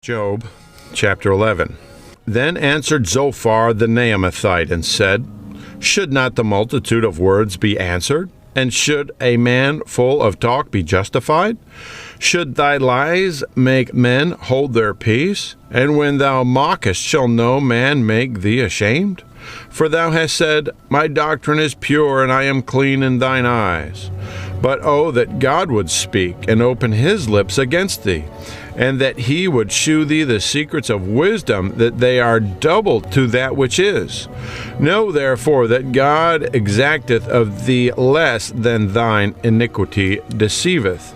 Job chapter 11. Then answered Zophar the Naamathite and said, Should not the multitude of words be answered? And should a man full of talk be justified? Should thy lies make men hold their peace? And when thou mockest, shall no man make thee ashamed? For thou hast said, My doctrine is pure, and I am clean in thine eyes. But oh, that God would speak, and open his lips against thee, and that he would shew thee the secrets of wisdom, that they are double to that which is. Know therefore that God exacteth of thee less than thine iniquity deceiveth.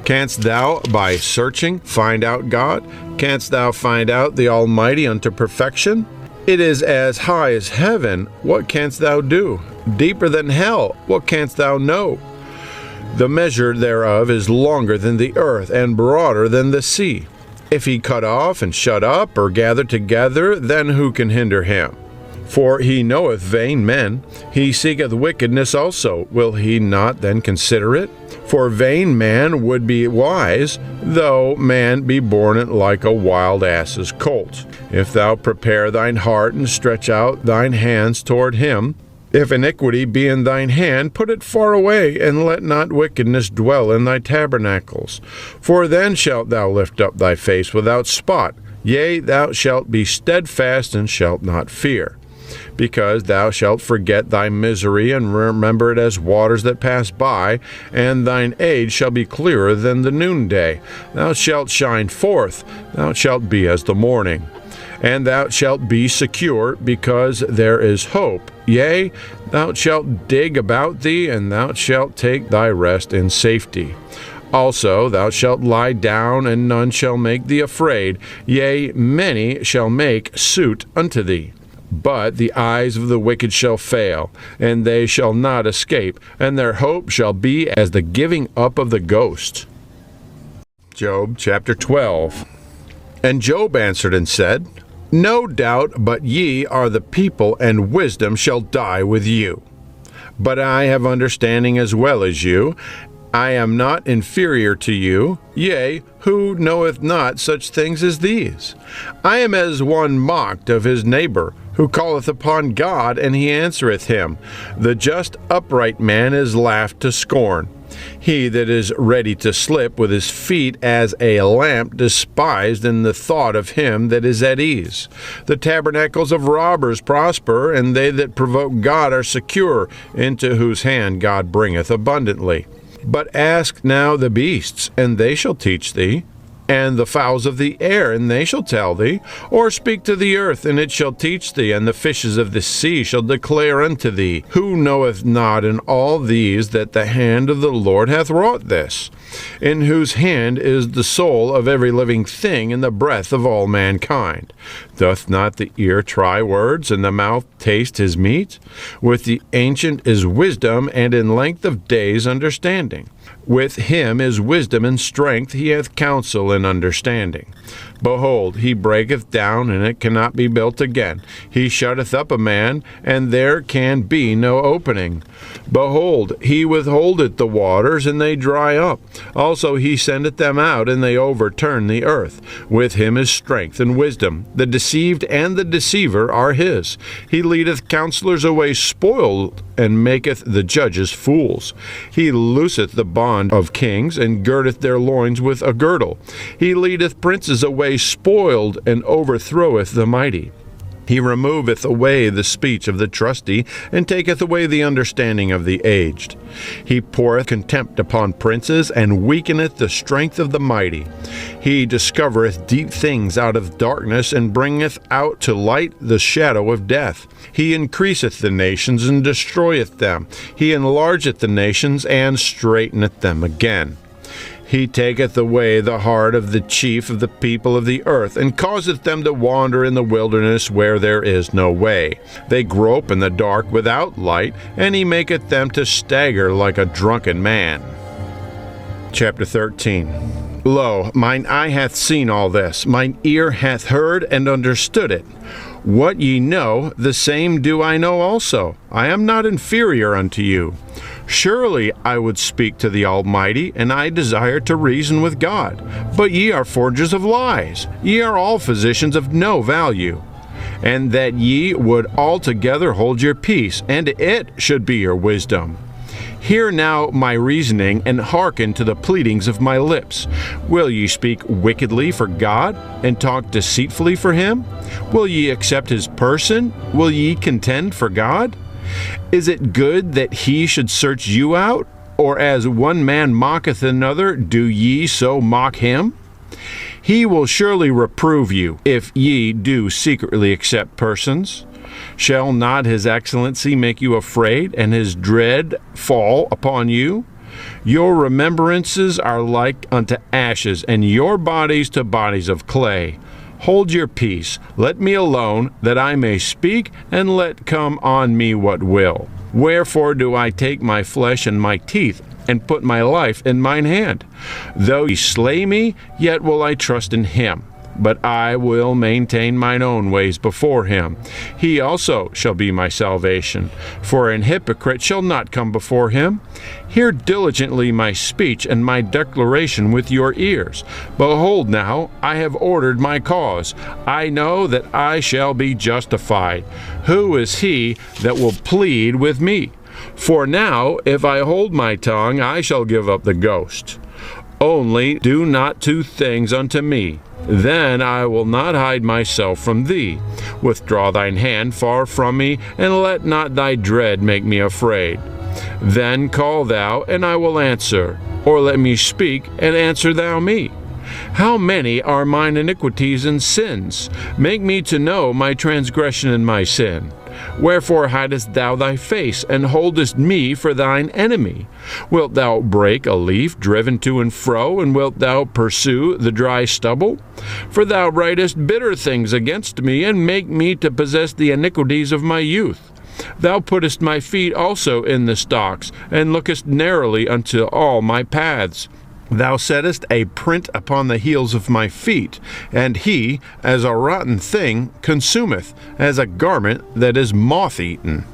Canst thou by searching find out God? Canst thou find out the Almighty unto perfection? It is as high as heaven, what canst thou do? Deeper than hell, what canst thou know? The measure thereof is longer than the earth, and broader than the sea. If he cut off, and shut up, or gather together, then who can hinder him? For he knoweth vain men, he seeketh wickedness also. Will he not then consider it? For vain man would be wise, though man be born like a wild ass's colt. If thou prepare thine heart, and stretch out thine hands toward him, if iniquity be in thine hand, put it far away, and let not wickedness dwell in thy tabernacles. For then shalt thou lift up thy face without spot. Yea, thou shalt be steadfast, and shalt not fear. Because thou shalt forget thy misery, and remember it as waters that pass by, and thine age shall be clearer than the noonday. Thou shalt shine forth, thou shalt be as the morning. And thou shalt be secure, because there is hope. Yea, thou shalt dig about thee, and thou shalt take thy rest in safety. Also thou shalt lie down, and none shall make thee afraid. Yea, many shall make suit unto thee. But the eyes of the wicked shall fail, and they shall not escape, and their hope shall be as the giving up of the ghost. Job chapter 12. And Job answered and said, No doubt but ye are the people, and wisdom shall die with you. But I have understanding as well as you. I am not inferior to you. Yea, who knoweth not such things as these? I am as one mocked of his neighbor, who calleth upon God, and he answereth him. The just upright man is laughed to scorn. He that is ready to slip with his feet as a lamp, despised in the thought of him that is at ease. The tabernacles of robbers prosper, and they that provoke God are secure, into whose hand God bringeth abundantly. But ask now the beasts, and they shall teach thee, and the fowls of the air, and they shall tell thee. Or speak to the earth, and it shall teach thee, and the fishes of the sea shall declare unto thee. Who knoweth not in all these that the hand of the Lord hath wrought this? In whose hand is the soul of every living thing, and the breath of all mankind? Doth not the ear try words, and the mouth taste his meat? With the ancient is wisdom, and in length of days understanding. With him is wisdom and strength, he hath counsel and understanding. Behold, he breaketh down, and it cannot be built again. He shutteth up a man, and there can be no opening. Behold, he withholdeth the waters, and they dry up. Also he sendeth them out, and they overturn the earth. With him is strength and wisdom. The deceived and the deceiver are his. He leadeth counselors away spoiled, and maketh the judges fools. He looseth the bond of kings, and girdeth their loins with a girdle. He leadeth princes away spoiled, and overthroweth the mighty. He removeth away the speech of the trusty, and taketh away the understanding of the aged. He poureth contempt upon princes, and weakeneth the strength of the mighty. He discovereth deep things out of darkness, and bringeth out to light the shadow of death. He increaseth the nations, and destroyeth them. He enlargeth the nations, and straighteneth them again. He taketh away the heart of the chief of the people of the earth, and causeth them to wander in the wilderness where there is no way. They grope in the dark without light, and he maketh them to stagger like a drunken man. Chapter 13. Lo, mine eye hath seen all this, mine ear hath heard and understood it. What ye know, the same do I know also. I am not inferior unto you. Surely I would speak to the Almighty, and I desire to reason with God. But ye are forgers of lies. Ye are all physicians of no value. And that ye would altogether hold your peace, and it should be your wisdom. Hear now my reasoning, and hearken to the pleadings of my lips. Will ye speak wickedly for God, and talk deceitfully for him? Will ye accept his person? Will ye contend for God? Is it good that he should search you out? Or as one man mocketh another, do ye so mock him? He will surely reprove you, if ye do secretly accept persons. Shall not his excellency make you afraid, and his dread fall upon you? Your remembrances are like unto ashes, and your bodies to bodies of clay. Hold your peace, let me alone, that I may speak, and let come on me what will. Wherefore do I take my flesh and my teeth, and put my life in mine hand? Though he slay me, yet will I trust in him. But I will maintain mine own ways before him. He also shall be my salvation. For an hypocrite shall not come before him. Hear diligently my speech and my declaration with your ears. Behold now, I have ordered my cause. I know that I shall be justified. Who is he that will plead with me? For now, if I hold my tongue, I shall give up the ghost. Only do not two things unto me. Then I will not hide myself from thee. Withdraw thine hand far from me, and let not thy dread make me afraid. Then call thou, and I will answer, or let me speak, and answer thou me. How many are mine iniquities and sins? Make me to know my transgression and my sin. Wherefore hidest thou thy face, and holdest me for thine enemy? Wilt thou break a leaf driven to and fro, and wilt thou pursue the dry stubble? For thou writest bitter things against me, and make me to possess the iniquities of my youth. Thou puttest my feet also in the stocks, and lookest narrowly unto all my paths. Thou settest a print upon the heels of my feet, and he, as a rotten thing, consumeth, as a garment that is moth-eaten.